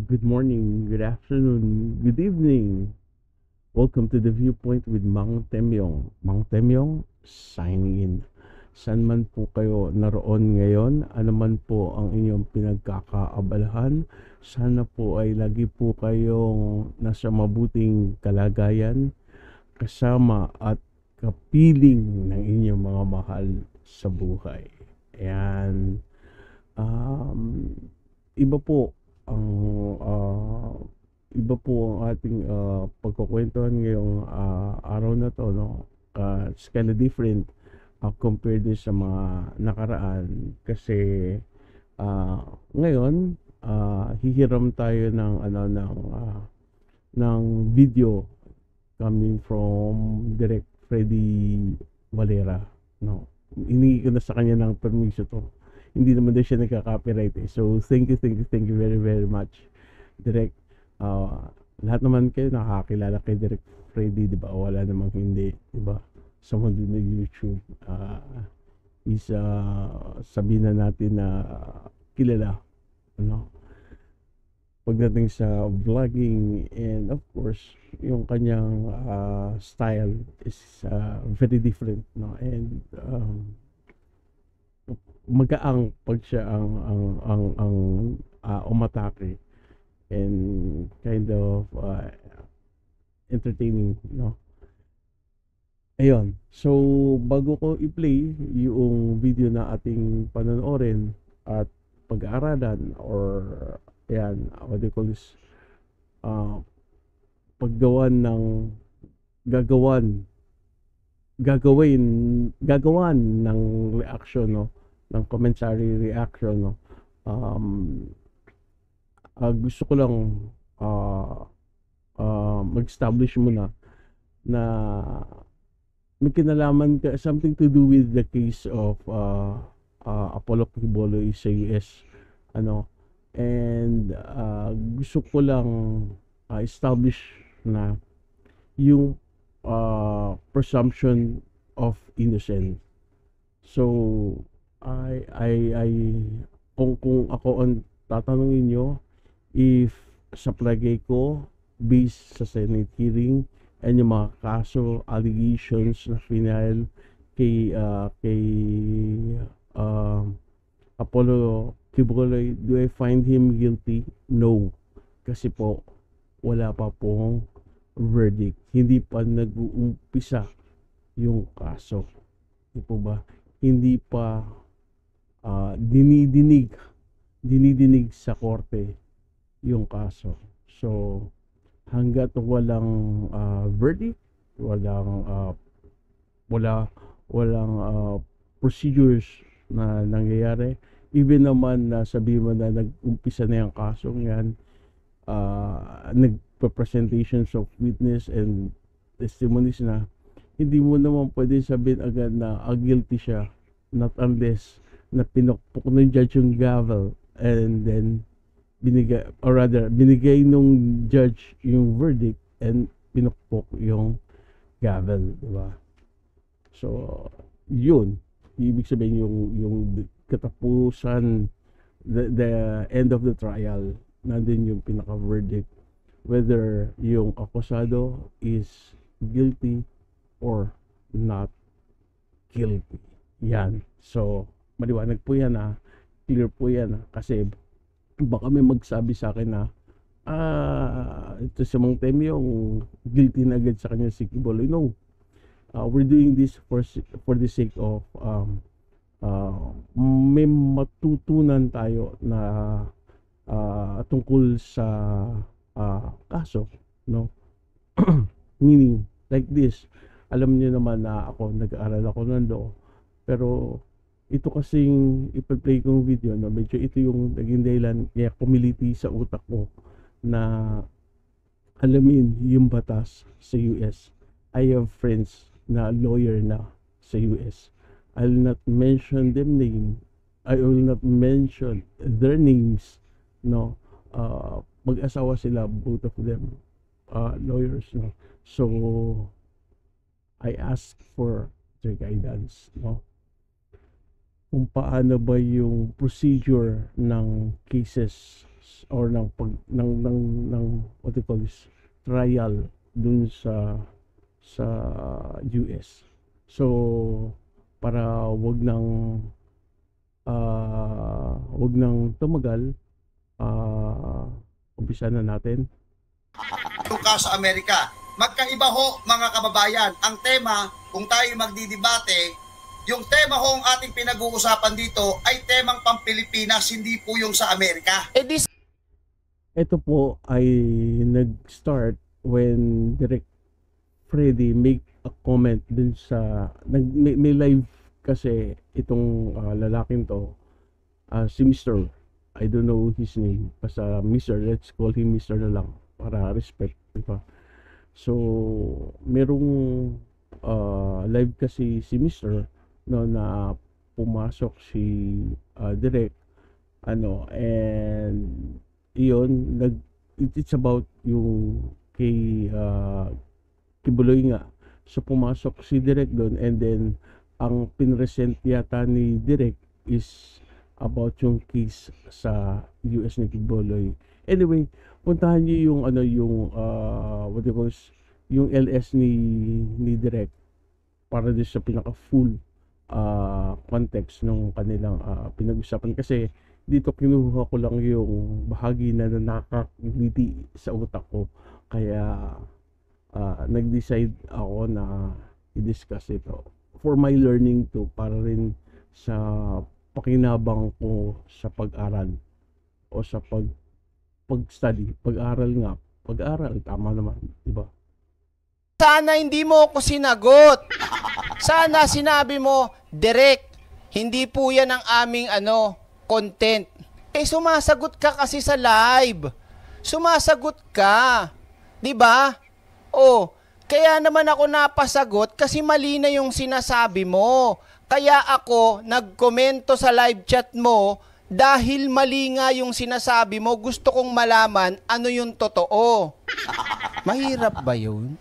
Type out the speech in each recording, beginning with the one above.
Good morning, good afternoon, good evening. Welcome to the Viewpoint with Mang Temyong. Mang Temyong, signing in. San man po kayo naroon ngayon, ano man po ang inyong pinagkakaabalahan, sana po ay lagi po kayong nasa mabuting kalagayan, kasama at kapiling ng inyong mga mahal sa buhay. Ayan. Um, iba po ang ah, iba po ang ating pagkukwentuhan ngayong araw na to, no? It's kind of different compared din sa mga nakaraan kasi ngayon hihiram tayo ng ng video coming from Direct Freddy Valera, no? Hiningi ko na sa kanya ng permission to. Hindi naman din siya nagka-copyright eh. So thank you very very much Direct. Lahat naman kayo nakakilala kay Direct Freddy, di ba? Wala namang hindi, di ba? Sa mundo ng YouTube, sabihin na natin na kilala, ano, pagdating sa vlogging, and of course yung kanyang style is very different, no? And magaang pag siya ang umatake, and kind of entertaining, no? Ayun. So bago ko i-play yung video na ating panonoorin at pag-aaralan, or ayan, what do you call this, paggawan ng gagawan gagawan ng reaction, no, ng commentary reaction, no. Gusto ko lang mag-establish muna na may kinalaman ka, something to do with the case of Apollo Quiboloy sa US, ano. And gusto ko lang establish na yung presumption of innocence. So I kung ako ang tatanungin nyo, if sa palagay ko, based sa Senate hearing and yung mga kaso, allegations na final kay Apollo Quiboloy, do I find him guilty? No. Kasi po wala pa pong verdict, hindi pa nag-uumpisa yung kaso, di po ba? Hindi pa dinidinig sa korte yung kaso. So hangga't walang verdict, walang procedures na nangyayari, even naman na sabihin mo na nag-umpisa na yung kasong yan, nagpa-presentations of witness and testimonies na, hindi mo naman pwede sabihin agad na guilty siya, not unless na pinukpok ng judge yung gavel, and then binigay nung judge yung verdict and pinukpok yung gavel, di ba? So yun, ibig sabihin yung katapusan, the end of the trial, nandun yung pinaka-verdict, whether yung akusado is guilty or not guilty. Yan. So maliwanag po yan, clear po yan, kasi baka may magsabi sa akin na ito si Mang Temyong guilty na agad sa kanya si Quiboloy. No, we're doing this for the sake of may matutunan tayo na tungkol sa kaso, no. Meaning like this, alam niyo naman na ako, nag-aaral ako ng law, pero ito kasing ipa-play kong video, no, medyo ito yung naging dahilan kaya kumiliti sa utak ko na alamin yung batas sa US. I have friends na lawyer na sa US. I will not mention them name. I will not mention their names, no. Mag-asawa sila, both of them lawyers, no. So I ask for their guidance, no, kung paano ba yung procedure ng cases or ng what do you call this, trial dun sa US. So para wag nang tumagal, umpisa na natin. Yung kaso sa Amerika, magkaiba ho mga kababayan. Ang tema, kung tayo magdidebate, yung tema ho ang ating pinag-uusapan dito ay temang pang-Pilipinas, hindi po yung sa Amerika. Ito po ay nag-start when Direk Freddy make a comment dun sa may live kasi itong lalaking to, si Mr. I don't know his name, basta Mr. Let's call him Mr. na lang para respect, diba? So merong live kasi si Mr. no, na pumasok si Direk and iyon it's about yung kay Kibuloy nga. So pumasok si Direk doon, and then ang pinresent yata ni Direk is about yung case sa US ni Kibuloy. Anyway, puntahan niyo yung what do you call this, yung LS ni Direk para din sa pinaka full context ng kanilang pinag-usapan, kasi dito kinuha ko lang yung bahagi na nakakangiti sa utak ko, kaya nag-decide ako na i-discuss ito for my learning too, para rin sa pakinabang ko sa pag-aral o sa pag-study, pag-aral, tama naman, diba? Sana hindi mo ako sinagot. Sana sinabi mo, Direk, hindi po yan ang aming content. Sumasagot ka kasi sa live. Sumasagot ka. 'Di ba? Kaya naman ako napasagot kasi mali na yung sinasabi mo. Kaya ako nagkomento sa live chat mo dahil mali nga yung sinasabi mo. Gusto kong malaman ano yung totoo. Mahirap ba yun?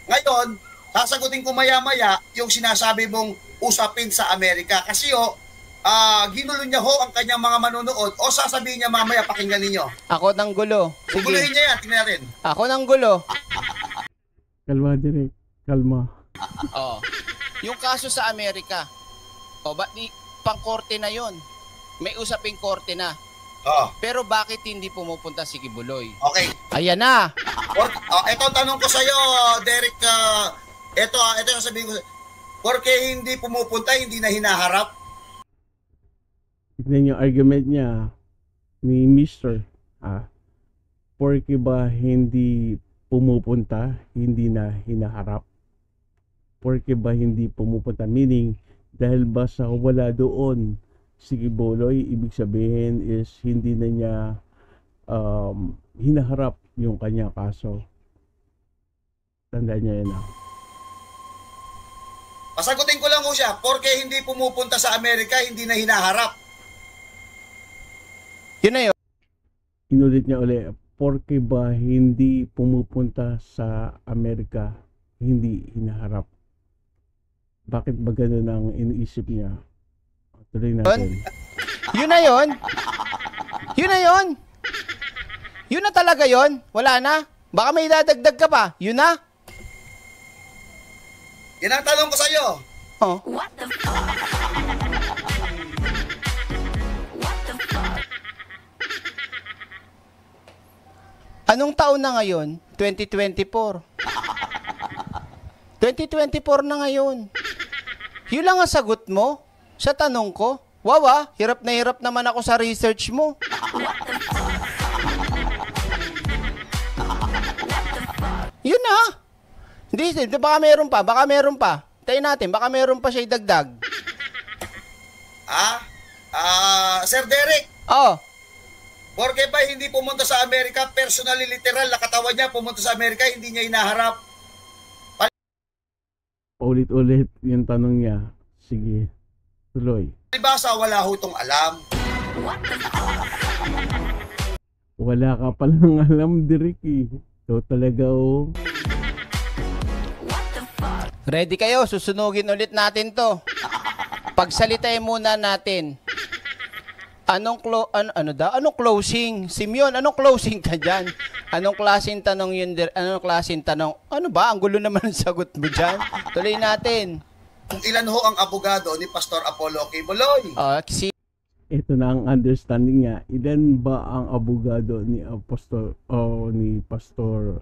Ngayon, sasagutin ko maya-maya yung sinasabi mong usapin sa Amerika. Kasi ginulo niya ho ang kanyang mga manonood, o sasabihin niya mamaya, pakinggan ninyo. Ako ng gulo. Sige. Guluhin niya yan, tingnan natin. Ako ng gulo. Kalma, Direk. Kalma. Yung kaso sa Amerika, pang-korte na yon. May usaping korte na. Pero bakit hindi pumupunta si Kibuloy? Okay. Ayan na. Ito ang tanong ko sa iyo, Derek. Ito ang sabihin ko. Porque hindi pumupunta, hindi na hinaharap. Tignan yung argument niya ni Mr. Porque ba hindi pumupunta, hindi na hinaharap? Porque ba hindi pumupunta? Meaning, dahil ba sa wala doon si Kibuloy, ibig sabihin is hindi na niya hinaharap yung kanya kaso. Tandaan niya yan. Pasagutin ko lang ho siya, porque hindi pumupunta sa Amerika, hindi na hinaharap. Yun na yun. Inulit niya ulit, porque ba hindi pumupunta sa Amerika, hindi hinaharap? Bakit ba ganun ang iniisip niya? Tuloy natin. Yun na yun. Yun na yun. Yun na talaga yun. Wala na. Baka may dadagdag ka pa. Yun na. Yan ang tanong ko sa iyo. What the fuck? What the fuck? Anong taon na ngayon? 2024. 2024 na ngayon. Yun lang ang sagot mo sa tanong ko. Wawa, hirap na hirap naman ako sa research mo. Yun na. Hindi, baka meron pa. Tayo natin, baka meron pa siya idagdag. Sir Derek. Porque ba hindi pumunta sa Amerika, personally literal, nakatawan niya, pumunta sa Amerika, hindi niya hinaharap. Ulit-ulit yung tanong niya. Sige, tuloy. Palibasa, wala ho itong alam. Wala ka palang alam, Direk. Ito talaga, Ready kayo? Susunugin ulit natin to. Pagsalitain muna natin. Anong closing? Simeon, anong closing ka dyan? Anong klaseng tanong yun? Anong klaseng tanong? Ano ba? Ang gulo naman ang sagot mo dyan. Tuloy natin. Kung ilan ho ang abogado ni Pastor Apollo Kibuloy? Si Ito na ang understanding niya. Ilan ba ang abogado ni Apostol o ni Pastor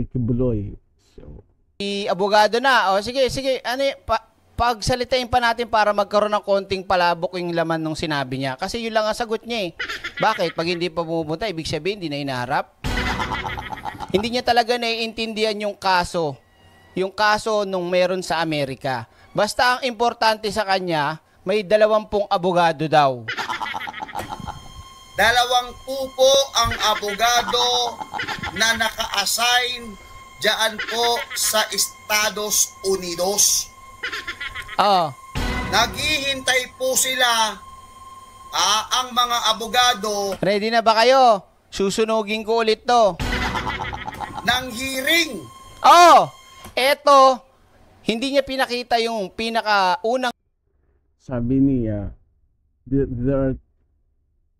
Kibuloy? So, abogado na. Sige. Pagsalitain pa natin para magkaroon ng konting palabok yung laman ng sinabi niya. Kasi yun lang ang sagot niya eh. Bakit? Pag hindi pa pumunta, ibig sabihin, hindi na inaharap. Hindi niya talaga naiintindihan yung kaso. Yung kaso nung meron sa Amerika. Basta ang importante sa kanya, may 20 abogado daw. 20 po ang abogado na naka-assign diyan po sa Estados Unidos. Naghihintay po sila ang mga abogado. Ready na ba kayo? Susunugin ko ulit to. Ng hearing. Eto, hindi niya pinakita yung pinakaunang sabi niya, there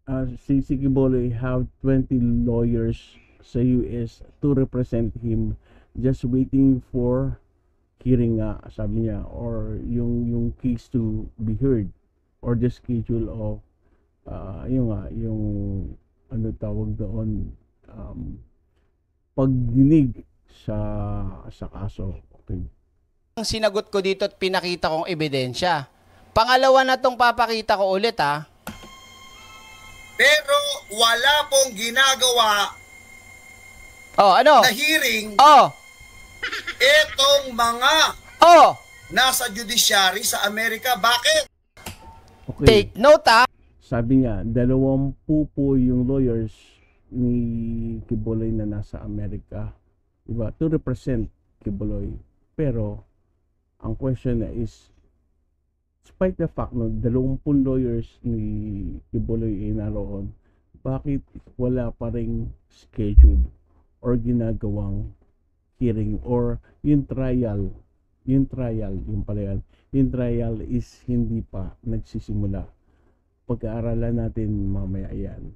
are si Kibuloy have 20 lawyers sa US to represent him, just waiting for hearing nga, sabi niya, or yung case to be heard, or the schedule of yung ano tawag doon, pagdinig sa kaso. Okay. Ang sinagot ko dito at pinakita kong ebidensya. Pangalawa na tong papakita ko ulit Pero wala pong ginagawa ano? na hearing etong mga nasa judiciary sa Amerika. Bakit? Okay. Take note Sabi niya, 20 po yung lawyers ni Kibuloy na nasa Amerika, diba, to represent Kibuloy. Pero ang question na is, despite the fact na 20 lawyers ni Kibuloy ay naroon, bakit wala pa ring schedule or ginagawang hearing or yung trial is hindi pa nagsisimula. Pag-aaralan natin mamaya yan.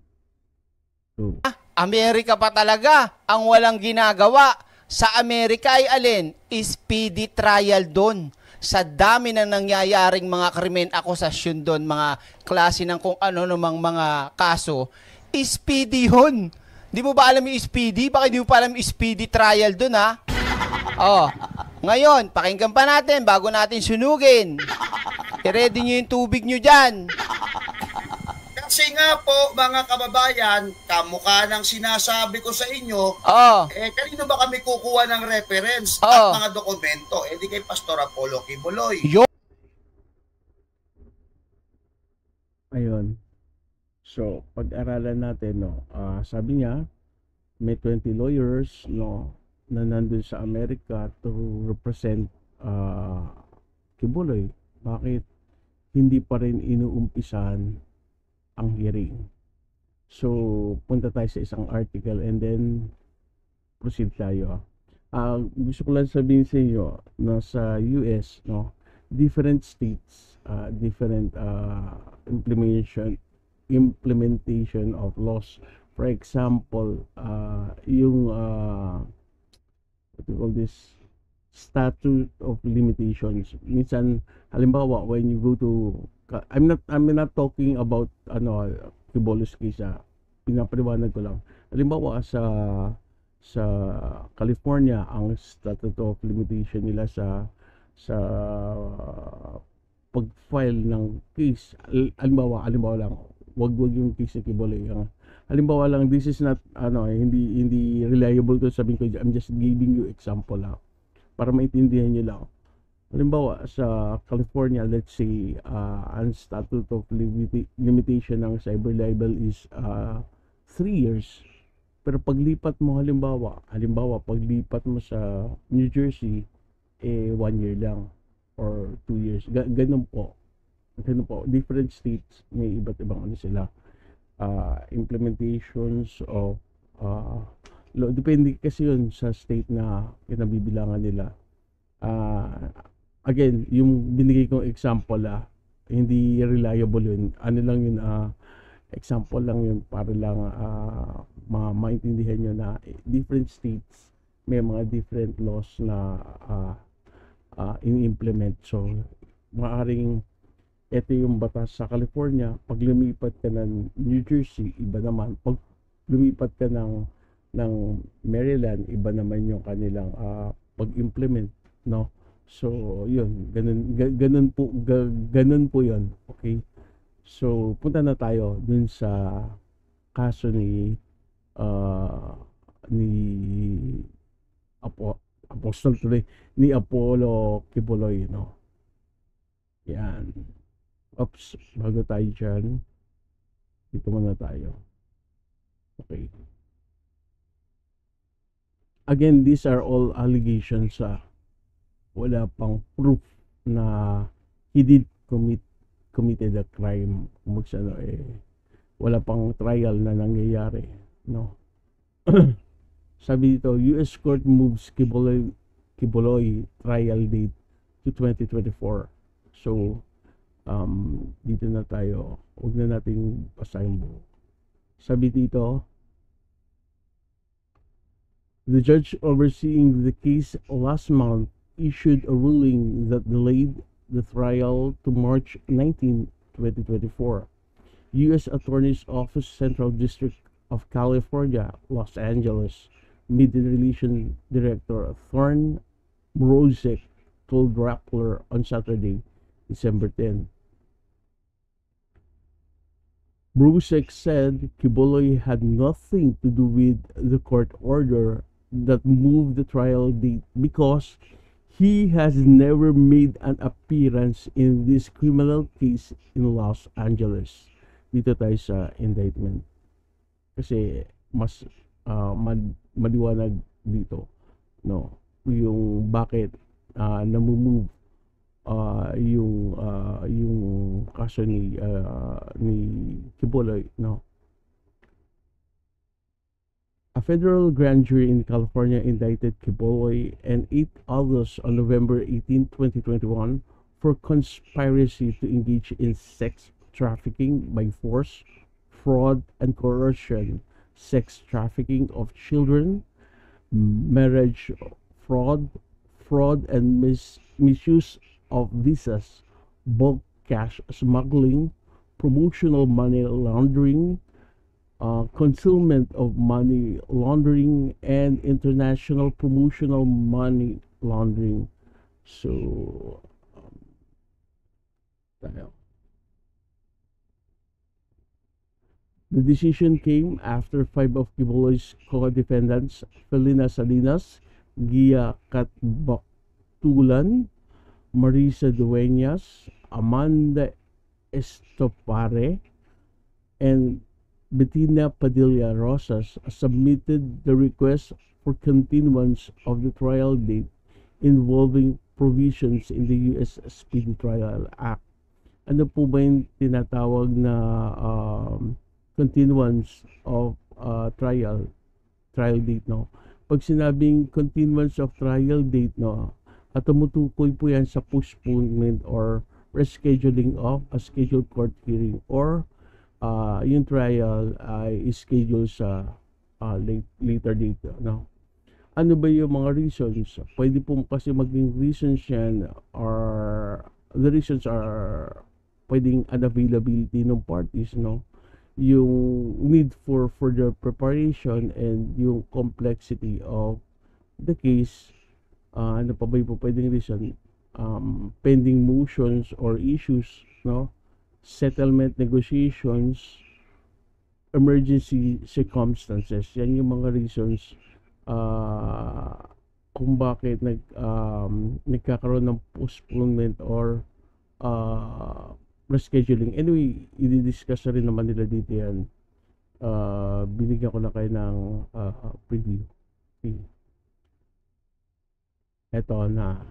So, Amerika pa talaga ang walang ginagawa. Sa Amerika ay alin? Speedy trial doon. Sa dami na nangyayaring mga krimen, akusasyon doon, mga klase ng kung ano namang mga kaso, speedy yun. Di mo ba alam yung speedy? Bakit di mo pa alam yung speedy trial doon Ngayon, pakinggan pa natin bago natin sunugin. I-ready nyo yung tubig nyo dyan. Kasi nga po, mga kababayan, kamukha ng sinasabi ko sa inyo, kanino ba kami kukuha ng reference at mga dokumento? Di kay Pastor Apollo Kibuloy. ayun. So, pag-aralan natin, sabi niya, may 20 lawyers, na nandun sa Amerika to represent Kibuloy. Bakit hindi pa rin inuumpisan ang hearing? So, punta tayo sa isang article and then proceed tayo. Gusto ko lang sabihin sa inyo na sa US, different states, different implementation of laws. For example, yung what do you call this, statute of limitations. Minsan, halimbawa, when you go to, I'm not talking about Kibuloy's case, pinapaliwanag ko lang. Halimbawa sa California, ang statute of limitation nila sa pag-file ng case, halimbawa lang, wag yung case sa Kibuloy. Halimbawa lang, this is not hindi reliable to, sabihin ko, I'm just giving you example para maintindihan niyo lang. Halimbawa sa California, let's say ang statute of limitation ng cyber libel is 3 years. Pero paglipat mo halimbawa paglipat mo sa New Jersey 1 year lang or 2 years. Ganun po. Different states may iba't ibang sila. Implementations of law. Depende kasi yun sa state na kinabibilangan nila. Again, yung binigay kong example hindi reliable yun. Ano lang yun, example lang yun para lang maintindihan nyo na different states may mga different laws na in-implement. So, maaring ito yung batas sa California. Pag lumipat ka ng New Jersey, iba naman. Pag lumipat ka ng Maryland, iba naman yung kanilang pag-implement, no? So, yun, ganun po yun. Okay? So, punta na tayo dun sa kaso ni Apostol tuloy, ni Apollo Kibuloy, no? Yan. Oops, bago tayo dyan, dito muna tayo. Okay. Again, these are all allegations. Wala pang proof na he did committed a crime. Wala pang trial na nangyayari, no? Sabi dito, US court moves Kibuloy trial date to 2024. So, dito na tayo. Huwag na natin basahin buo. Sabi dito, the judge overseeing the case last month issued a ruling that delayed the trial to March 19, 2024. U.S. Attorney's Office, Central District of California, Los Angeles, Media Relations Director Thorne Brozek told Rappler on Saturday, December 10. Brozek said Kibuloy had nothing to do with the court order that moved the trial date because he has never made an appearance in this criminal case in Los Angeles. Dito tayo sa indictment. Kasi mas maliwanag dito, no? Yung bakit namumove yung kaso ni Kibuloy, no? A federal grand jury in California indicted Kibuloy and 8 others on November 18, 2021 for conspiracy to engage in sex trafficking by force, fraud, and coercion, sex trafficking of children, marriage fraud, and misuse of visas, bulk cash smuggling, promotional money laundering, concealment of money laundering, and international promotional money laundering. So, the decision came after 5 of Kibuloy's co-defendants, Felina Salinas, Gia Katbaktulan, Marisa Dueñas, Amanda Estopare, and Bettina Padilla Rosas submitted the request for continuance of the trial date involving provisions in the U.S. Speedy Trial Act. Ano po ba yung tinatawag na continuance of trial date, no? Pag sinabing continuance of trial date, no, at tumutukoy po yan sa postponement or rescheduling of a scheduled court hearing, or yung trial ay scheduled sa later date, no? Ano ba yung mga reasons? Pwede po kasi maging reasons yan, or the reasons are pwedeng unavailability ng parties, no? Yung need for further preparation and yung complexity of the case. Ano pa ba yung pwedeng reason? Pending motions or issues, no? Settlement negotiations, emergency circumstances. Yan yung mga reasons kung bakit nagkakaroon ng postponement or rescheduling. Anyway, i-discuss na rin naman nila dito yan. Binigyan ko na kayo ng preview. Okay. Eto na.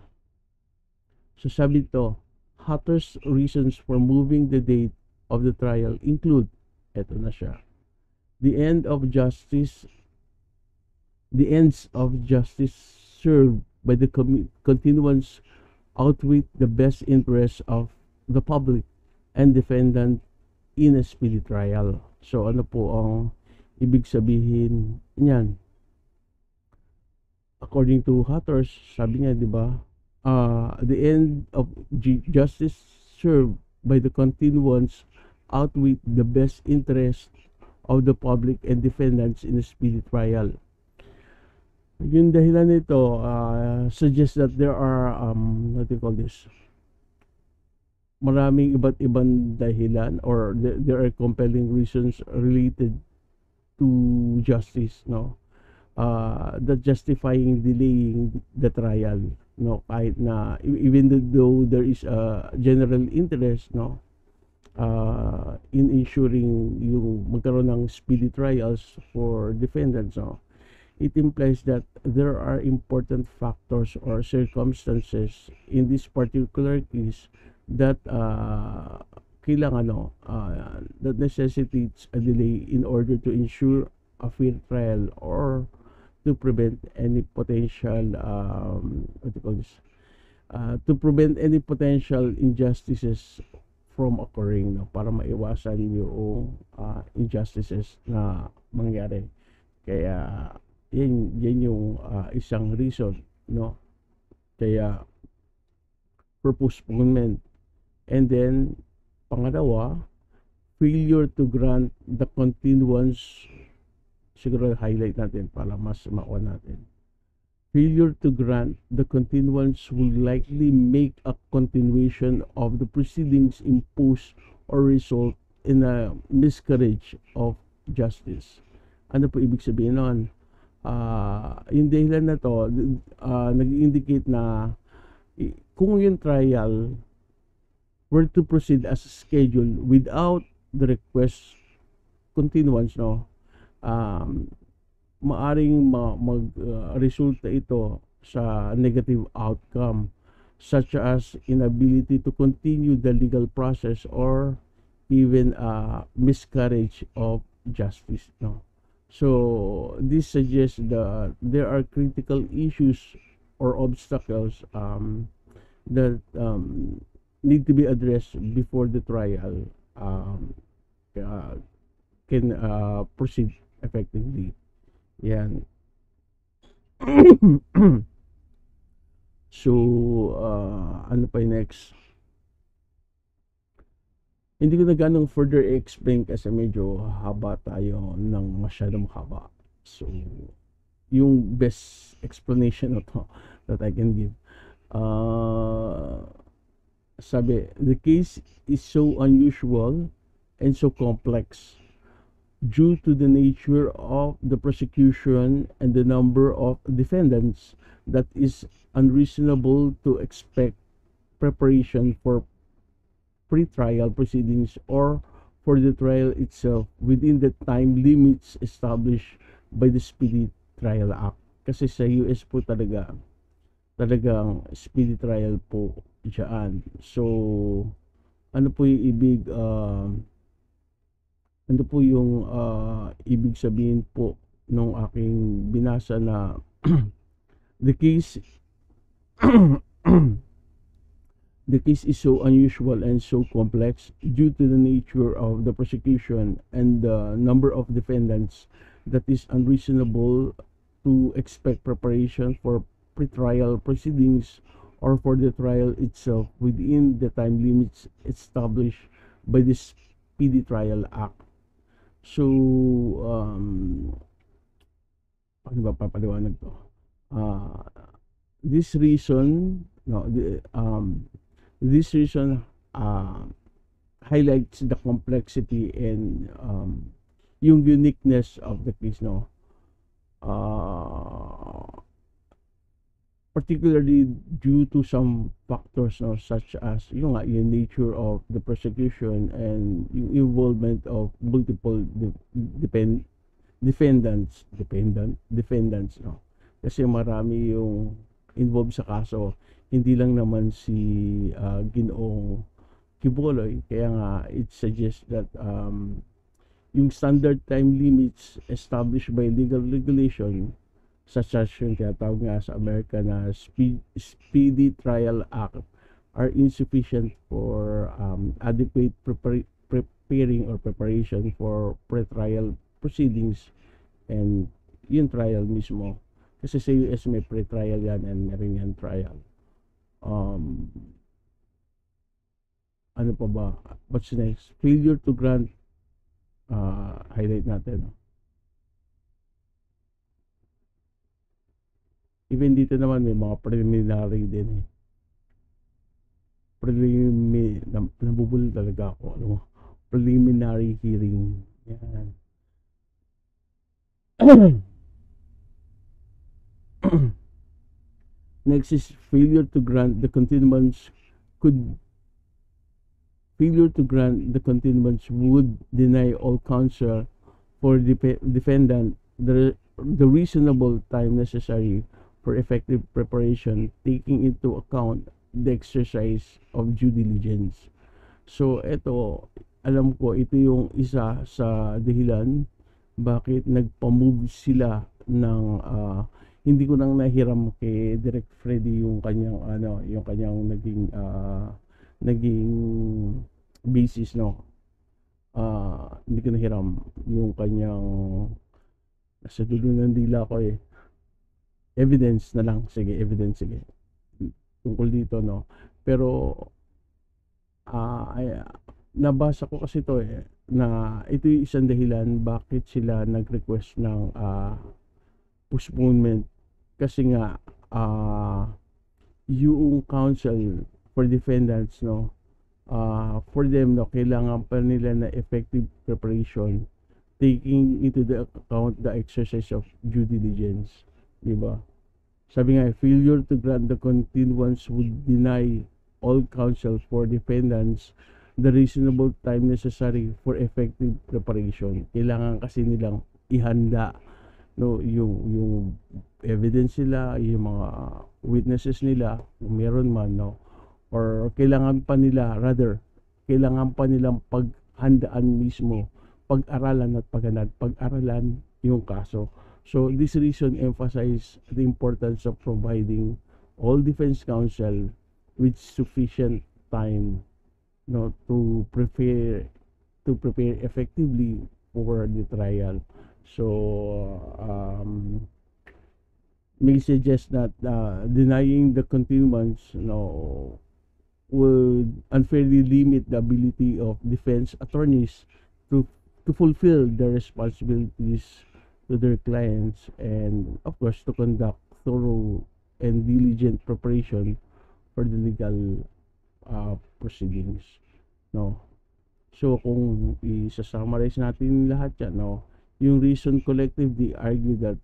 So sabi ito, hottest reasons for moving the date of the trial include, eto na siya, the ends of justice served by the continuance outweigh the best interests of the public. and defendant in a speedy trial. So ano po ang ibig sabihin niyan? According to Hathors, sabi niya, di ba, the end of justice served by the continuance outweigh the best interest of the public and defendants in a speedy trial. Yung dahilan nito suggests that there are what do you call this? Maraming iba't ibang dahilan, or there are compelling reasons related to justice, no? That justifying delaying the trial, no, kahit na even though there is a general interest, no, in ensuring yung magkaroon ng speedy trials for defendants, no, it implies that there are important factors or circumstances in this particular case that kailangan, that necessitates a delay in order to ensure a fair trial or to prevent any potential what do you call this, to prevent any potential injustices from occurring, no, para maiwasan yung injustices na mangyari. Kaya yan yung isang reason, no, kaya for postponement. And then pangalawa, failure to grant the continuance. Siguro highlight natin para mas makuha natin. Failure to grant the continuance will likely make a continuation of the proceedings imposed or result in a miscarriage of justice. Ano po ibig sabihin nun? Yung dahilan na to nag-indicate na kung yung trial were to proceed as scheduled without the request continuance, no, maaring mag-resulta ito sa negative outcome, such as inability to continue the legal process or even miscarriage of justice, no. So this suggests that there are critical issues or obstacles that need to be addressed before the trial can proceed effectively. Yan. So ano pa yung next? Hindi ko na ganong further explain kasi medyo haba tayo ng masyadong haba. So yung best explanation na to that I can give, sabi, the case is so unusual and so complex due to the nature of the prosecution and the number of defendants that is unreasonable to expect preparation for pre-trial proceedings or for the trial itself within the time limits established by the Speedy Trial Act. Kasi sa US po talagang speedy trial po dyan. So ano po yung ibig sabihin po nung aking binasa na the case is so unusual and so complex due to the nature of the prosecution and the number of defendants that is unreasonable to expect preparation for pretrial proceedings or for the trial itself within the time limits established by the Speedy Trial Act. So ano ba papaliwanag to? This reason highlights the complexity and yung uniqueness of the case, no, particularly due to some factors, no, such as yung nature of the prosecution and yung involvement of multiple defendants, no, kasi marami yung involved sa kaso, hindi lang naman si Ginoong Quiboloy. Kaya nga it suggests that yung standard time limits established by legal regulation, such as yung tinatawag nga sa Amerika na Speedy Trial Act, are insufficient for adequate preparation for pre-trial proceedings and yung trial mismo. Kasi sa US may pre-trial yan and meron yan trial. Ano pa ba? What's next? Failure to grant, highlight natin. Even dito naman may mga preliminary din eh. Nabubul talaga ako. Ano mo? Preliminary hearing. Yan. Next is failure to grant the continuance would deny all counsel for defendant the reasonable time necessary for effective preparation, taking into account the exercise of due diligence. So ito, alam ko ito yung isa sa dahilan bakit nagpa-move sila ng hindi ko nang nahiram kay Direct Freddy yung kanyang naging basis, no. Hindi ko nahiram yung kanyang nasa dulo ng dila ko eh. Evidence na lang, sige, tungkol dito, no. Pero nabasa ko kasi to eh, na ito yung isang dahilan bakit sila nag-request ng postponement, kasi nga yung counsel for defendants, no, for them, no, kailangan pa nila na effective preparation, taking into the account the exercise of due diligence, diba? Sabi nga, failure to grant the continuance would deny all counsel for defendants the reasonable time necessary for effective preparation. Kailangan kasi nilang ihanda, no, yung evidence nila, yung mga witnesses nila, kung meron man, no, or kailangan pa nilang paghandaan mismo, pag-aralan yung kaso. So this reason emphasize the importance of providing all defense counsel with sufficient time, no, to prepare effectively for the trial. So may suggest that denying the continuance, no, would unfairly limit the ability of defense attorneys to fulfill their responsibilities to their clients, and of course to conduct thorough and diligent preparation for the legal proceedings, no. So kung i-summarize natin lahat yan, no, yung reason collectively argue that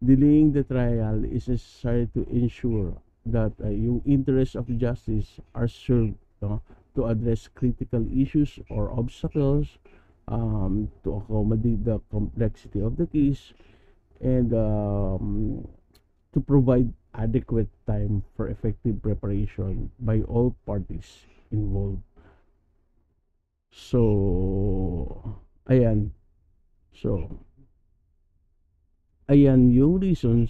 delaying the trial is necessary to ensure that yung interests of justice are served, no, to address critical issues or obstacles, to accommodate the complexity of the case, and to provide adequate time for effective preparation by all parties involved. So ayan yung reasons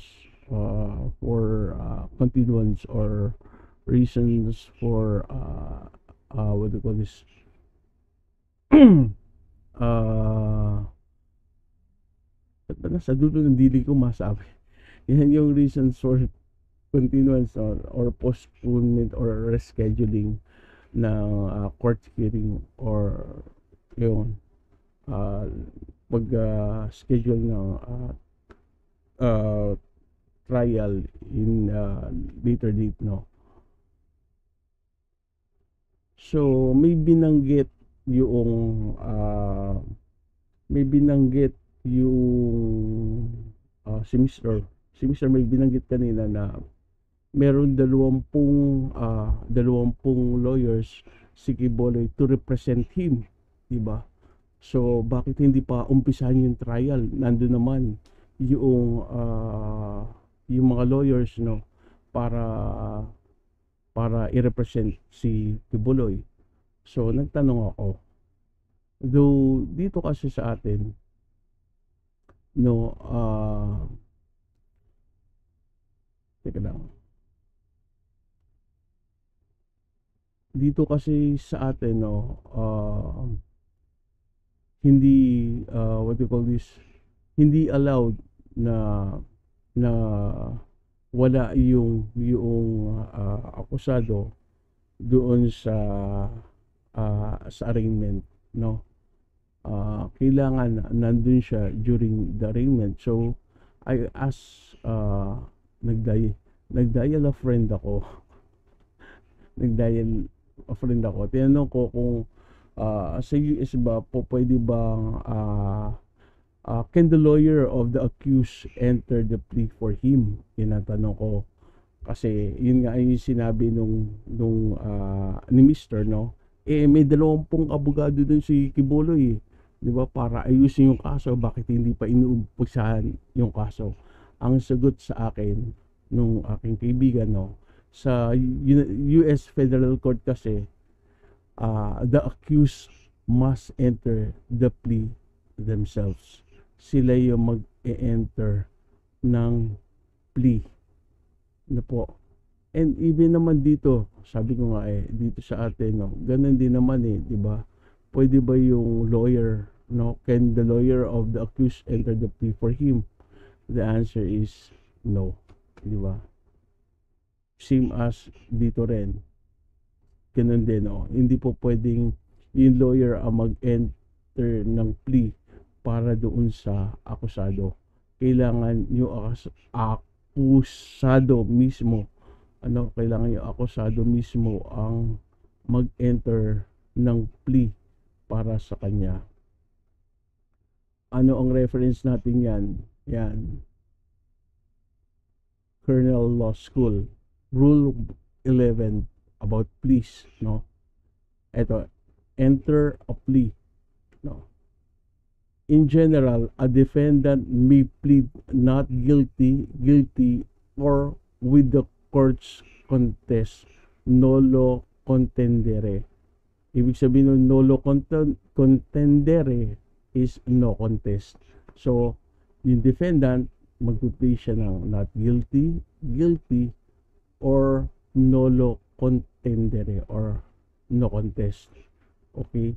for continuance, or reasons for what do you call this, nasa dulo ng dili ko masabi. Yan yung reasons for continuance or postponement or rescheduling ng court hearing, or yung pag schedule ng trial in later date, no. So may binanggit yung si Mr. may binanggit kanina na meron 20 lawyers si Quiboloy to represent him, diba? So bakit hindi pa umpisahan yung trial? Nandun naman yung mga lawyers, no, para i-represent si Quiboloy. So nagtanong ako, though dito kasi sa atin, no, teka lang, dito kasi sa atin, no, hindi, what do you call this, hindi allowed na na wala yung akusado doon sa arraignment, no. Kailangan nandun siya during the arraignment. So I asked, nagdial a friend ako. Nagdial a friend ako. Tinanong ko kung sa US ba po pwede bang can the lawyer of the accused enter the plea for him? Tinatanong ko. Kasi yun nga yung sinabi ni Mr., no? May 20 abogado dun si Kibuloy, 'di ba? Para ayusin yung kaso, bakit hindi pa inuumpisahan yung kaso? Ang sagot sa akin nung aking kaibigan, no, sa US Federal Court kasi, the accused must enter the plea themselves. Sila yung mag-e-enter ng plea na po. And even naman dito, sabi ko nga dito sa atin, no, ganun din naman di ba? Pwede ba yung lawyer, no? Can the lawyer of the accused enter the plea for him? The answer is no, di ba? Same as dito rin. Ganun din, no? Hindi po pwedeng yung lawyer ang mag-enter ng plea para doon sa akusado. Kailangan yung akusado mismo, kailangan yung akusado mismo ang mag-enter ng plea para sa kanya. Ano ang reference natin yan? Yan. Cornell Law School. Rule 11 about pleas, no? Ito, enter a plea, no? In general, a defendant may plead not guilty, or with the court's contest, nolo contendere. Ibig sabihin ng nolo contendere is no contest. So, yung defendant, mag-plea siya ng not guilty, or nolo contendere, or no contest. Okay?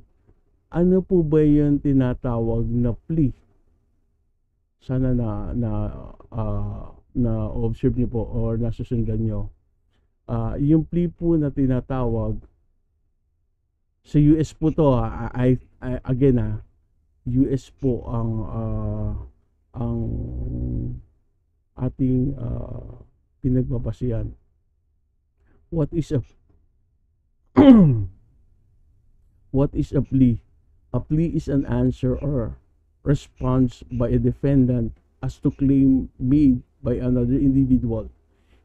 Ano po ba yung tinatawag na plea? Sana na observe niyo po or nasusundan niyo. Yung plea po na tinatawag sa US po to, again, US po ang ating pinagbabasihan. What is a what is a plea? A plea is an answer or response by a defendant as to claim made by another individual.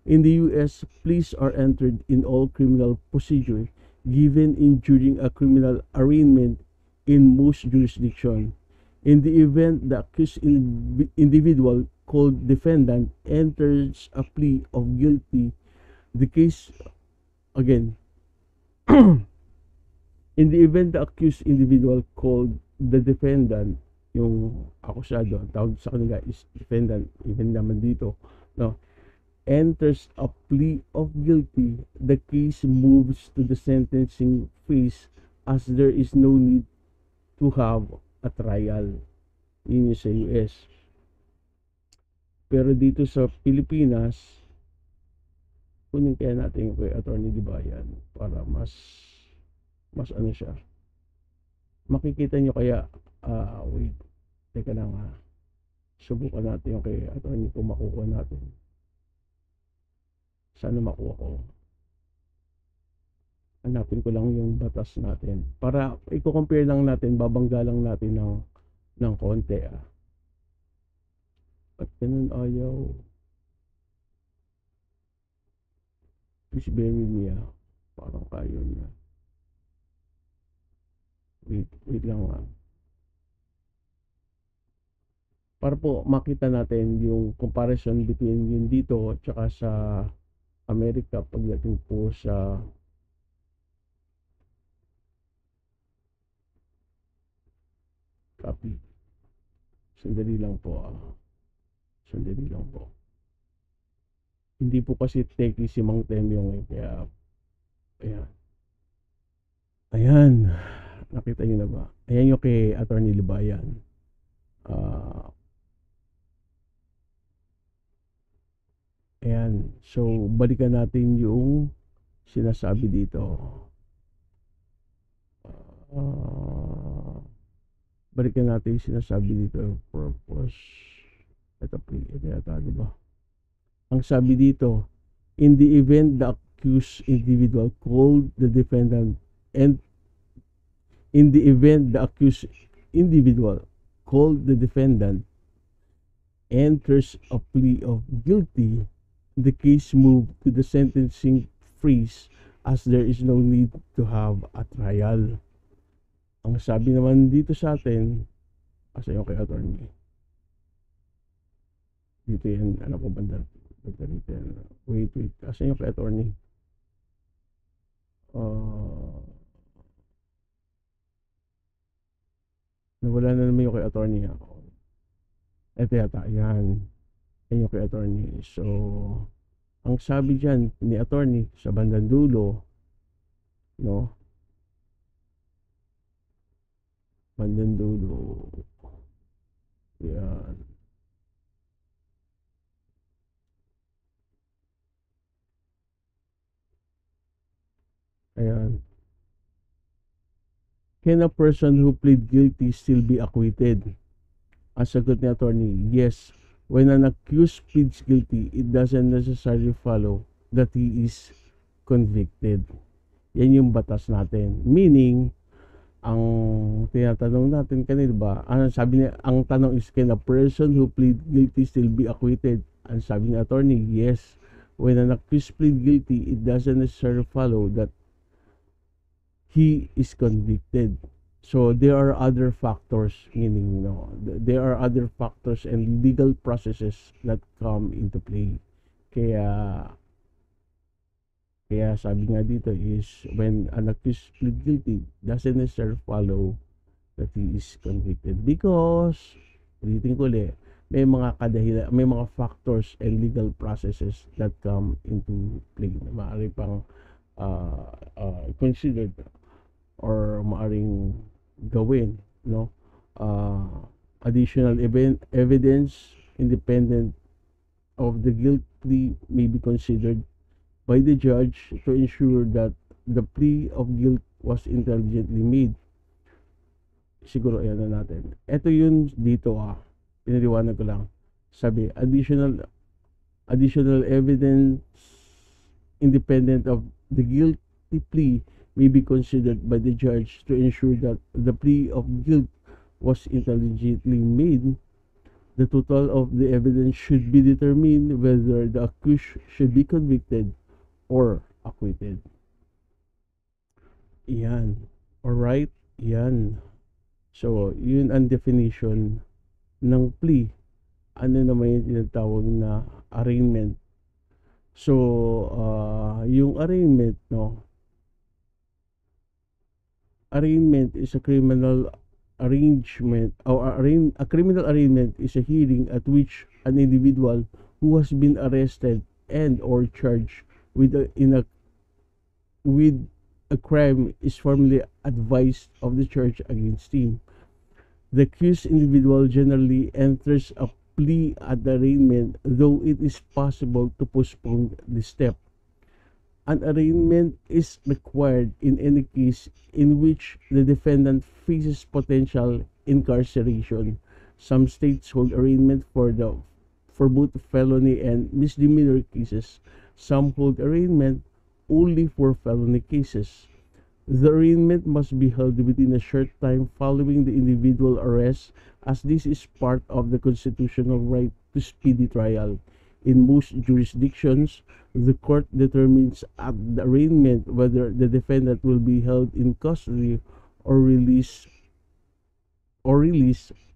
In the US, pleas are entered in all criminal procedure given in during a criminal arraignment in most jurisdictions. In the event the accused individual called defendant enters a plea of guilty, the case again in the event the accused individual called the defendant, yung akusado, ang tawag sa kanila is defendant, even naman dito, no, enters a plea of guilty, the case moves to the sentencing phase as there is no need to have a trial. Yun yung sa US. Pero dito sa Pilipinas, kunin kaya natin yung kay Attorney Dibayan para mas ano siya. Makikita nyo kaya, wait, teka lang subukan natin yung kay Attorney kung makuha natin. Sana makuha ko. Hanapin ko lang yung batas natin. Para i-compare lang natin, babangga lang natin ng konti. At ganun ayaw. Please bear with me Parang kayo niya. Wait lang para po makita natin yung comparison between yun dito at saka sa Amerika pagdating po sa copy. Sandali lang po. Hindi po kasi techie si Mang Temyong kaya ayan. Ayan. Nakita niyo na ba? Ayan yung kay Attorney Libayan. Ayan. So, balikan natin yung sinasabi dito. Balikan natin yung sinasabi dito. Purpose. Ito yata, di ba? Ang sabi dito, in the event the accused individual called the defendant and in the event the accused individual called the defendant enters a plea of guilty, the case moved to the sentencing phase as there is no need to have a trial. Ang sabi naman dito sa atin, asa yung kay attorney? Dito yan, ano po banda? Wait. Asa yung kay attorney? Nawala na naman yung kay attorney. Ito yata, yan. Yan yung kay attorney. So, ang sabi dyan ni attorney sa bandang dulo, no? Bandang dulo. Yan. Ayan. Can a person who plead guilty still be acquitted? Ang sagot ni attorney, yes. When an accused pleads guilty, it doesn't necessarily follow that he is convicted. Yan yung batas natin. Meaning, ang tinatanong natin kanina ba, ano sabi niya, ang tanong is, can a person who plead guilty still be acquitted? Ang sabi ni attorney, yes. When an accused plead guilty, it doesn't necessarily follow that he is convicted. So there are other factors, meaning there are other factors and legal processes that come into play. Kaya sabi nga dito is when an accused plead guilty, doesn't necessarily follow that he is convicted, because ulitin ko ulit, may mga kadahilan, may mga factors and legal processes that come into play na maaari pang considered or maaring gawin, no? Additional evidence independent of the guilt plea may be considered by the judge to ensure that the plea of guilt was intelligently made. Siguro ayan na natin. Ito yun dito pinaliwanag ko lang. Sabi, additional evidence independent of the guilty plea may be considered by the judge to ensure that the plea of guilt was intelligently made. The total of the evidence should be determined whether the accused should be convicted or acquitted. Yan. Alright? Yan. So, yun ang definition ng plea. Ano naman yung tinatawag na arraignment. So, yung arraignment, arraignment is a criminal arrangement, or a criminal arraignment is a hearing at which an individual who has been arrested and or charged with a crime is formally advised of the charge against him. The accused individual generally enters a plea at the arraignment, though it is possible to postpone the step. An arraignment is required in any case in which the defendant faces potential incarceration. Some states hold arraignment for both felony and misdemeanor cases. Some hold arraignment only for felony cases. The arraignment must be held within a short time following the individual arrest, as this is part of the constitutional right to speedy trial. In most jurisdictions, the court determines at the arraignment whether the defendant will be held in custody or release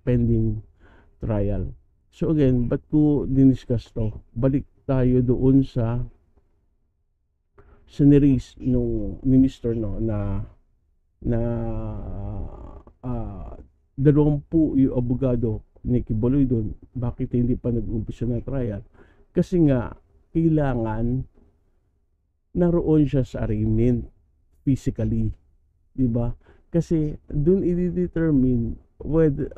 pending trial. So again, ba't ko diniscuss to? Balik tayo doon sa ni-raise nung minister na 20 yung abogado ni Kibuloy doon, bakit hindi pa nag-umpisa na trial? Kasi nga, kailangan naroon siya sa arraignment physically. di ba? Kasi doon i-determine whether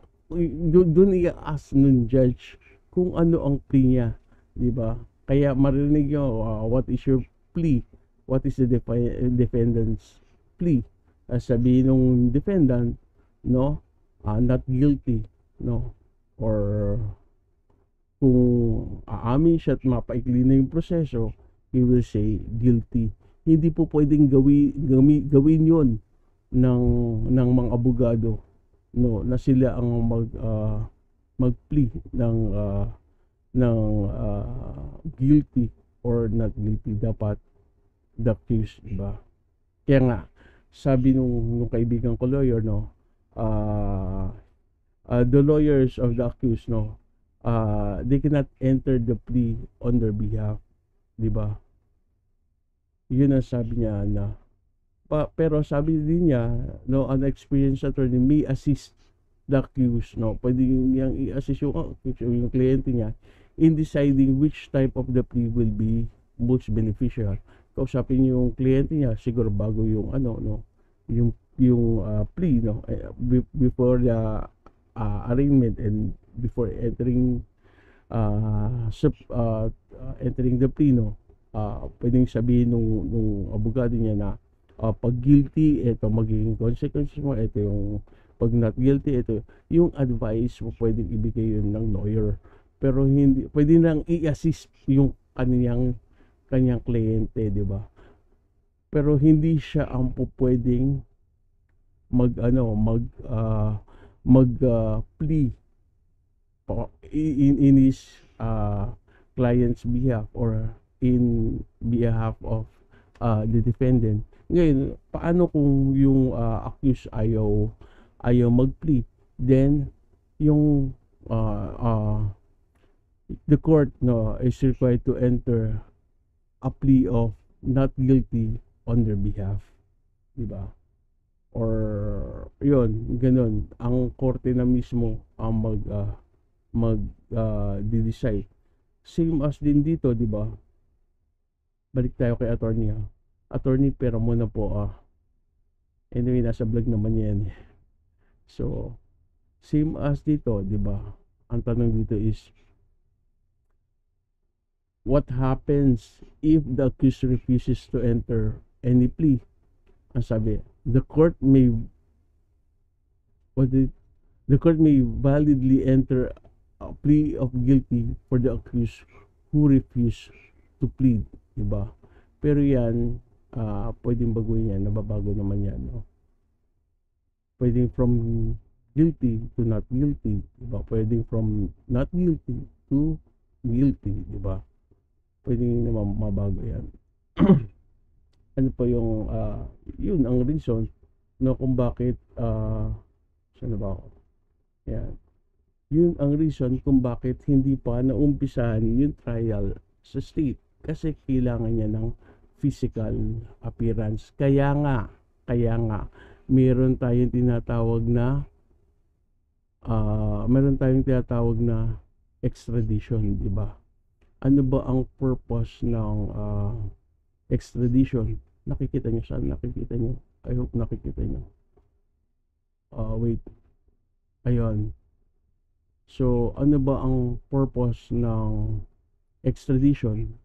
doon i-ask nun judge kung ano ang plea niya, di ba? Kaya marinig nyo, what is your plea? What is the defendant's plea? Sabihin ng defendant, no, not guilty, no, or kung aamin siya at mapaikli na yung proseso, he will say guilty. Hindi po pwedeng gawin yon ng mga abogado, no, na sila ang mag-plea ng guilty or not guilty. Dapat the accused, diba? Kaya nga sabi nung kaibigan ko lawyer, no, the lawyers of the accused, no, they cannot enter the plea on their behalf, diba? Yun ang sabi niya na pero sabi din niya, no, an experienced attorney may assist the accused, no, pwede niyang i-assist yung kliyente niya in deciding which type of the plea will be most beneficial. Kausapin yung kliyente niya siguro bago yung no, yung plea, no, before the arraignment and before entering entering the plea, no. Pwedeng sabihin nung abogado niya na pag guilty, ito magiging consequences mo, ito yung pag not guilty, ito yung advice mo, pwedeng ibigay yun ng lawyer. Pero hindi pwede nang i-assist yung kanyang kliyente, di ba? Pero hindi siya ang pwedeng plea in his client's behalf or in behalf of the defendant. Ngayon, paano kung yung accused ayaw mag-plea? Then yung the court, no, is required to enter a plea of not guilty on their behalf, di ba? Or yun, ganun, ang korte na mismo ang decide. Same as din dito, di ba? Balik tayo kay attorney. Attorney, pero muna po anyway, nasa vlog naman yan. So same as dito, di ba? Ang tanong dito is, what happens if the accused refuses to enter any plea? Ang sabi, the court may validly enter a plea of guilty for the accused who refuse to plead, di ba? Pero yan, pwedeng baguhin yan, nababago naman yan, no? Pwedeng from guilty to not guilty, diba? Pwedeng from not guilty to guilty, diba? Pwedeng naman mabago yan. Ano pa yung yun ang reason, no, kung bakit saan ba ako? Yan. Yun ang reason kung bakit hindi pa naumpisahan yung trial sa state, kasi kailangan niya ng physical appearance. Kaya nga meron tayong tinatawag na extradition, di ba? Ano ba ang purpose ng extradition? Nakikita niyo saan? Nakikita niyo? I hope nakikita niyo. Wait. Ayun. So, ano ba ang purpose ng extradition?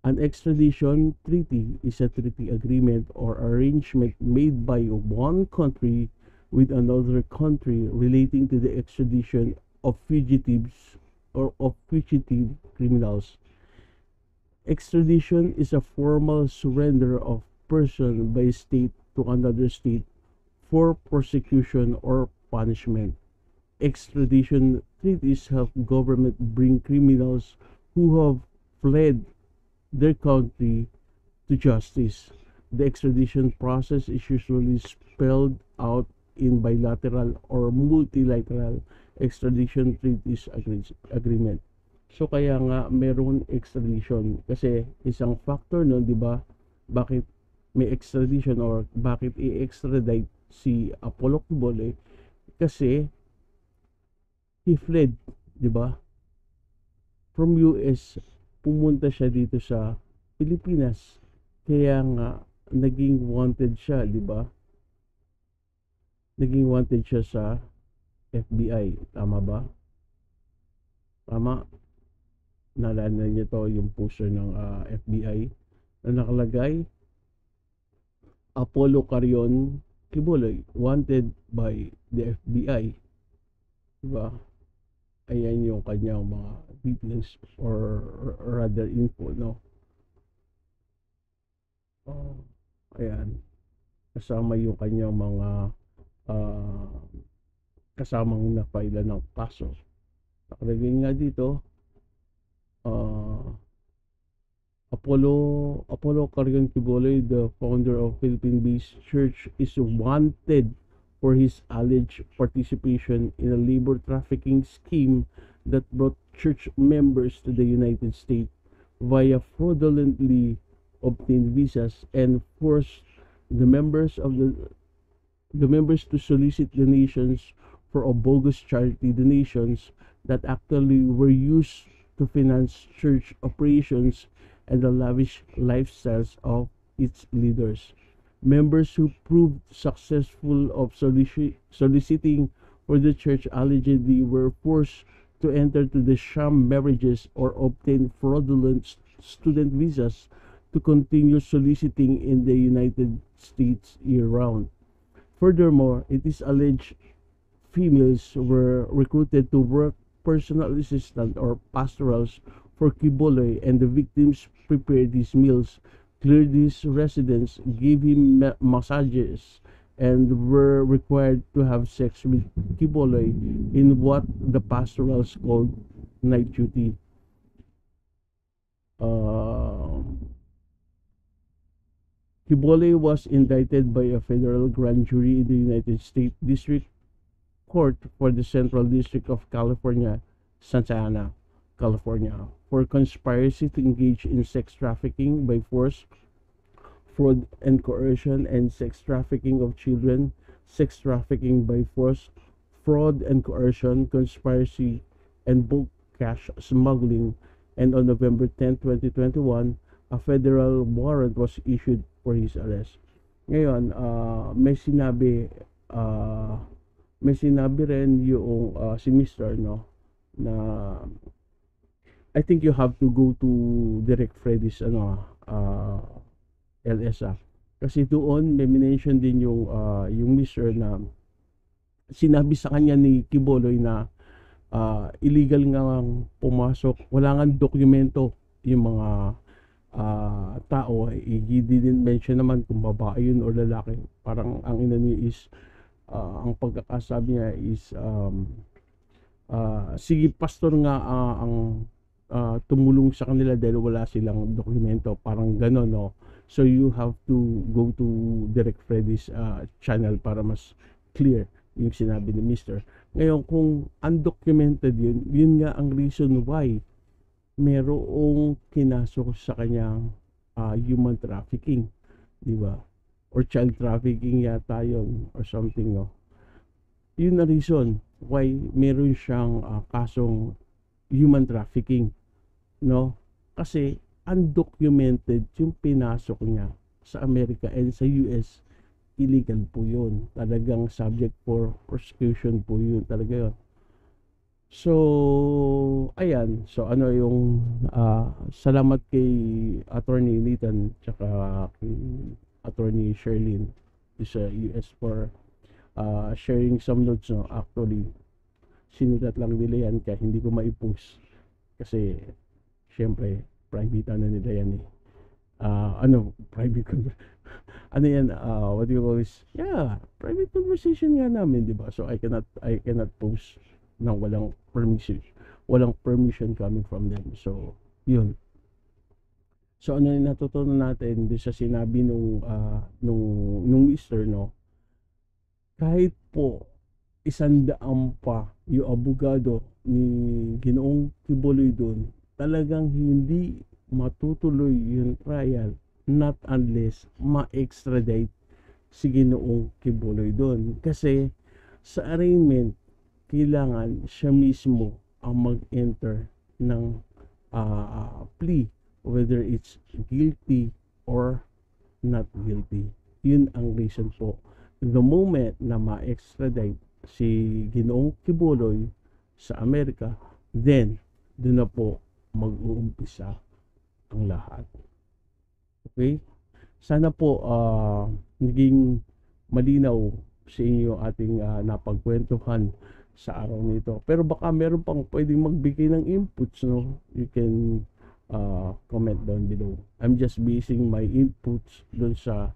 An extradition treaty is a treaty agreement or arrangement made by one country with another country relating to the extradition of fugitives or of fugitive criminals. Extradition is a formal surrender of person by a state to another state for prosecution or punishment. Extradition treaties help government bring criminals who have fled their country to justice. The extradition process is usually spelled out in bilateral or multilateral extradition treaties agreement. So kaya nga meron extradition, kasi isang factor no, di ba? Bakit may extradition or bakit i-extradite si Apollo Quibole? Kasi he fled, di ba? From US, pumunta siya dito sa Pilipinas. Kaya nga naging wanted siya, di ba? naging wanted siya sa FBI. Tama ba? Tama. Naalala niyo to, yung poster ng FBI na nakalagay, Apollo Carion Kibuloy, wanted by the FBI. Diba? Ayan yung kanyang mga details or rather info, no? Ayan. Kasama yung kanyang mga kasamang na-file ng kaso. Nakalagay nga dito, Apollo Carion Kibuloy, the founder of Philippine-based church, is wanted for his alleged participation in a labor trafficking scheme that brought church members to the United States via fraudulently obtained visas and forced the members to solicit donations for bogus charity donations that actually were used to finance church operations and the lavish lifestyles of its leaders. Members who proved successful of soliciting for the church allegedly were forced to enter to the sham marriages or obtain fraudulent student visas to continue soliciting in the United States year-round. Furthermore, it is alleged females were recruited to work personal assistant or pastorals for Kibuloy, and the victims prepared his meals, cleared his residence, gave him massages, and were required to have sex with Kibuloy in what the pastorals called night duty. Kibuloy was indicted by a federal grand jury in the United States District Court for the Central District of California, Santa Ana, California, for conspiracy to engage in sex trafficking by force, fraud and coercion, and sex trafficking of children, sex trafficking by force, fraud and coercion, conspiracy, and bulk cash smuggling. And on November 10, 2021, a federal warrant was issued for his arrest. Ngayon, may sinabi rin yung si Mr. no, na I think you have to go to Direct Freddy's LSA, kasi doon may mention din yung Mr. na sinabi sa kanya ni Kibuloy na illegal nga pumasok, wala nga dokumento yung mga tao. He didn't mention naman kung babae yun or lalaki. Parang ang inano is ang pagkakasabi niya is sige, pastor nga ang tumulong sa kanila dahil wala silang dokumento, parang gano'n, no? So you have to go to Direct Freddy's channel para mas clear yung sinabi ni Mr. Ngayon, kung undocumented yun nga ang reason why merong kinasok sa kanyang human trafficking, di ba? Or child trafficking yata yun or something, no? Yun na reason why meron siyang kasong human trafficking, no? Kasi undocumented yung pinasok niya sa Amerika and sa US, illegal po yun. Talagang subject for prosecution po yun. Talaga yun. So, ayan. So, ano yung salamat kay Attorney Nathan tsaka kay Attorney Sherlyn sa US for sharing some notes, no? Actually, sinulat lang nila yan kaya hindi ko maipost kasi syempre private ano nila yan eh. Private ano yan, what do you call this? Yeah, private conversation nga namin, di ba? So I cannot post nang walang permission coming from them. So yun. So ano yung natutunan natin doon sa sinabi nung Mr. no? Kahit po 100 pa yung abogado ni Ginoong Kibuloy doon, talagang hindi matutuloy yung trial not unless ma-extradite si Ginoong Kibuloy doon. Kasi sa arraignment, kailangan siya mismo ang mag-enter ng plea, whether it's guilty or not guilty. Yun ang reason po the moment na ma-extradite si Ginoong Kibuloy sa Amerika, then doon na po mag-uumpisa ang lahat. Okay? Sana po naging malinaw sa inyo ating napagkwentuhan sa araw nito. Pero baka meron pang pwedeng magbigay ng inputs, no? You can comment down below. I'm just basing my inputs doon sa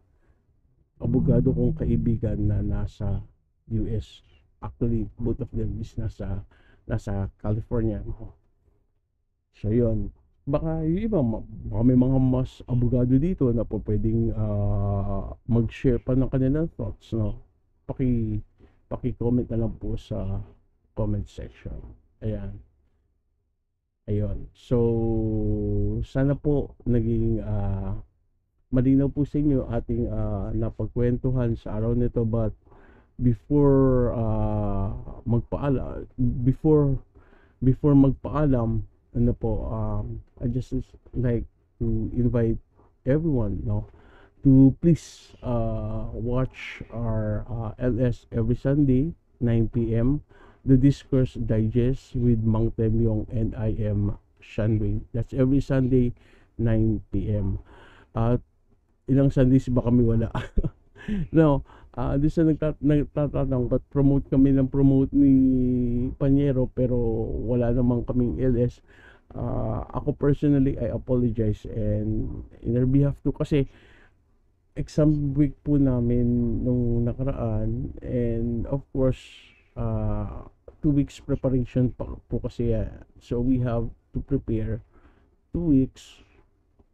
abogado kong kaibigan na nasa US. Actually, both of them is nasa California. So, yun. Baka yung iba, baka may mga mas abogado dito na po pwedeng mag-share pa ng kanilang thoughts, no? Paki-comment na lang po sa comment section. Ayan. Ayun. So, sana po naging malinaw po sa inyo ating napagkwentuhan sa araw nito. But before magpaalam, ano po, I just like to invite everyone, no, to please watch our LS every Sunday 9 p.m. The Discourse Digest with Mang Temyong and I am Sean Wayne. That's every Sunday 9 p.m. At ilang Sundays ba kami wala? No, doon sa nagtatanong, but promote ni Panyero pero wala namang kaming LS. Ako personally, I apologize, and in our behalf to, kasi exam week po namin nung nakaraan, and of course 2 weeks preparation pa po kasi so we have to prepare 2 weeks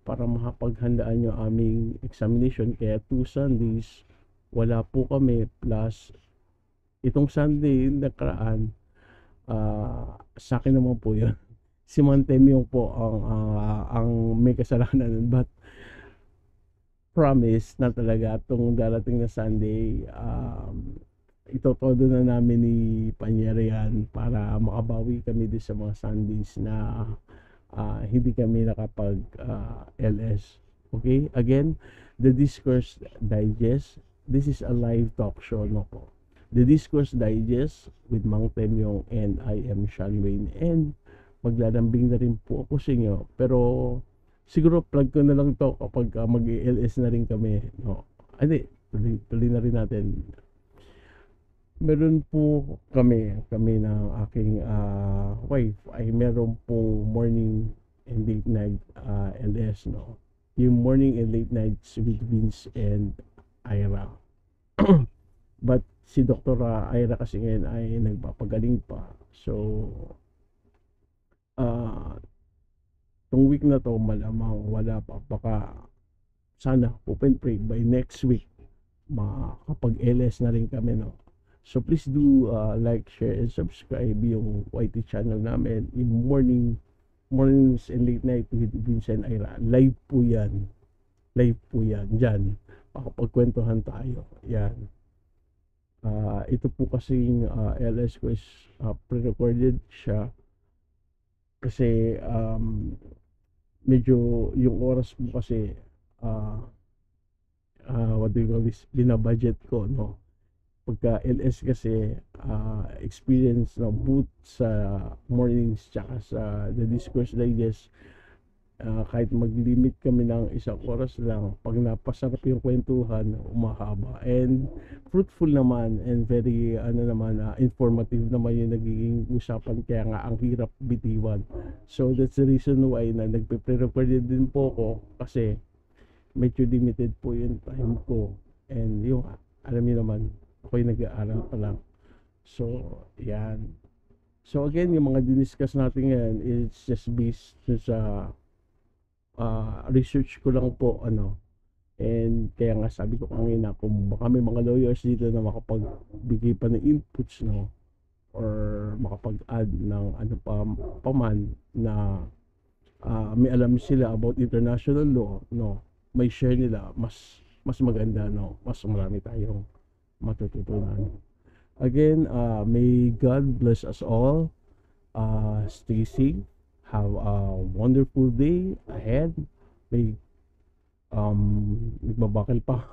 para makapaghandaan yung aming examination. Kaya 2 Sundays wala po kami, plus itong Sunday nakaraan, sa akin naman po yun. Si Mang Temyong po ang may kasalanan, but promise na talaga itong darating na Sunday, itotodo na namin ni Panyero yan para makabawi kami din sa mga Sundays na hindi kami nakapag LS. Okay? Again, the Discourse Digest. This is a live talk show, no po. The Discourse Digest with Mang Temyong and I am Sean Wayne. And maglalambing na rin po ako sa inyo. Pero siguro plug ko na lang to kapag mag-LS na rin kami, no. Hindi, tuloy na rin natin. Meron po kami ng aking wife ay meron pong morning and late night LS, no. Yung morning and late nights with Vince and Ira. But si Dr. Ira kasi ngayon ay nagpapagaling pa. So tong week na to malamang wala pa. Baka sana, open pray, by next week makapag-LS na rin kami, no. So please do like, share, and subscribe yung YT channel namin. Yung mornings and late night with Vincent Ira. Live po yan. Diyan. Makapagkwentuhan tayo. Yan. Ito po kasing LS ko is pre-recorded siya. Kasi medyo yung oras mo kasi what do you call this, binabudget ko, no. Pagka LS kasi experience na both sa mornings tsaka sa The Discourse Digest, kahit mag-limit kami ng 1 oras lang, pag napasarap yung kwentuhan, umahaba, and fruitful naman, and very informative naman yung nagiging usapan, kaya nga ang hirap bitiwan. So that's the reason why na nagpe-pre-recorded din po ako, kasi medyo limited po yung time ko, and yung alam niyo naman, ako'y nag-aaral pa lang. So yan. So again, yung mga diniscuss natin ngayon, it's just based sa research ko lang po, and kaya nga sabi ko kanina, kung baka may mga lawyers dito na makapagbigay pa ng inputs, no, or makapag-add ng paman na may alam sila about international law, no, may share nila, mas maganda, no, mas marami tayong matututunan. Again, may God bless us all. Stay safe. Have a wonderful day ahead. May nagbabakal pa.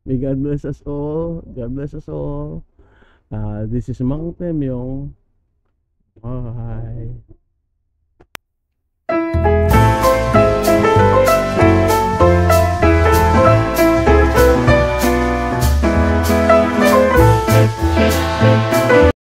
May God bless us all. God bless us all. This is Mang Temyong. Bye.